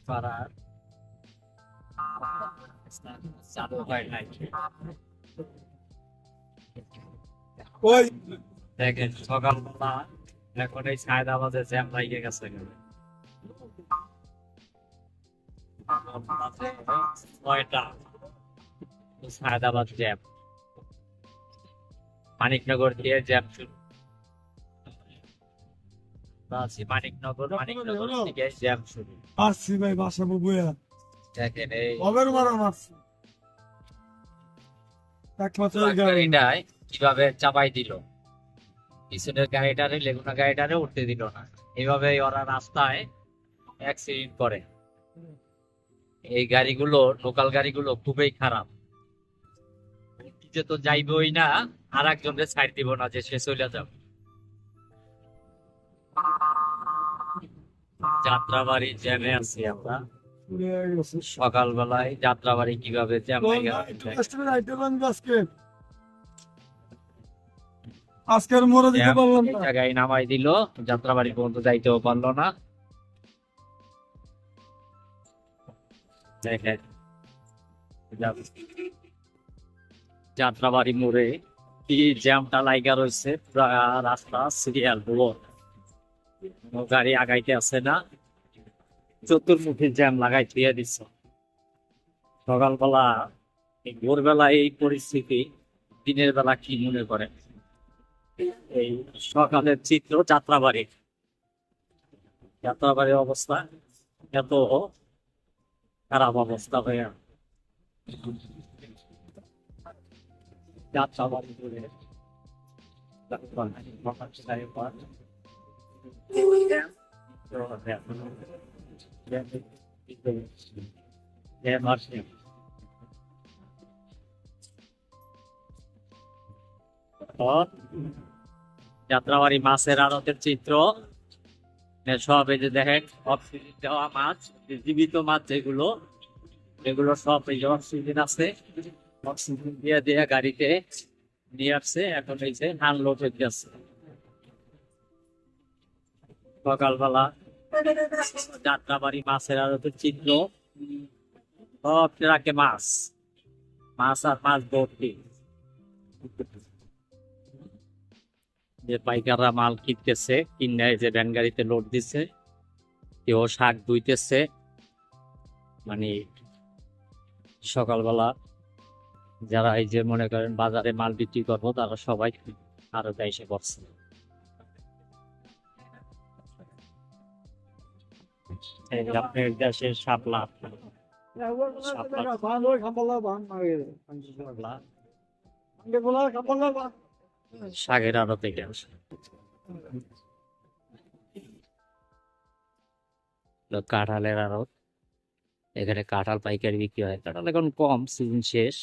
পাড়ার চালু হয় নাই। ওই দেখেন সকালবেলা এখন এই সায়দাবাদে জ্যাম লাগিয়ে গেছে। ছয়টা সায়দাবাদ জ্যাম, মানিকনগর দিয়ে জ্যাম শুরু। মানিকনগর থেকে জ্যাম শুরু। আসছি ভাই বাসা বুবুয়া দেখেন এই অবের মারা মারছি একমাত্র এই গাড়ি গাড়িটায় কিভাবে চাপাই দিল, পিছনের গাড়িটারে লেগুনা গাড়িটারে উঠতে দিল না। এইভাবে ওরা রাস্তায় অ্যাক্সিডেন্ট করে। এই গাড়িগুলো, লোকাল গাড়িগুলো খুবই খারাপ। যে তো যাইবই না, আর একজনকে ছাড় দিব না যে সে চলে যাবে। যাত্রাবাড়ি জ্যামে আছি আমরা। পুড়ে গেছে সকালবেলায় যাত্রাবাড়ি কিভাবে জ্যাম হয়ে একটু গেছে। কাস্টমার আইতে পারেন আজকের মোড়ে দিতে জ্যাম পারলাম এই না জায়গায় নামাই দিল, যাত্রাবাড়ি পর্যন্ত যাইতেও পারলো না। দেখেন যাত্রাবাড়ি মোড়ে কি জ্যামটা লাইগা রয়েছে, পুরা রাস্তা সিরিয়াল ব্লক, কোনো গাড়ি আগাইতে আছে না, চতুর্মুখী জ্যাম লাগাই দিয়ে দিচ্ছে। সকালবেলা এই ভোরবেলা এই পরিস্থিতি, দিনের বেলা কি মনে করেন? এই সকালের চিত্র যাত্রাবাড়ির, যাত্রাবাড়ির অবস্থা এত খারাপ অবস্থা হয়ে যাত্রাবাড়ি ঘুরে যাত্রাবাড়ি মাছের আড়তের চিত্র সব। এই যে দেখেন অক্সিজেন দেওয়া মাছ, জীবিত মাছ যেগুলো, এগুলো সব এই যে অক্সিজেন আছে, অক্সিজেন দিয়ে দিয়ে গাড়িতে নিয়ে আসছে। এখন এই যে আনলোড হয়ে গেছে। সকালবেলা যাত্রাবাড়ি মাছের আড়তের চিত্র, সব ট্রাকে মাছ, মাছ আর মাছ ভর্তি। যে পাইকাররা মাল কিনতেছে, কিনে এই যে ভ্যান গাড়িতে লোড দিচ্ছে, কেউ শাক ধুইতেছে। মানে সকালবেলা যারা এই যে মনে করেন বাজারে মাল বিক্রি করবো, তারা সবাই আরো এসে পড়ছে। এই যে আপনার দেশের শাপলা, শাকের আড়ত থেকে আসে। কাঁঠালের আড়ত, এখানে কাঁঠাল পাইকারি বিক্রি হয়। কাঁঠাল এখন কম, সিজন শেষ।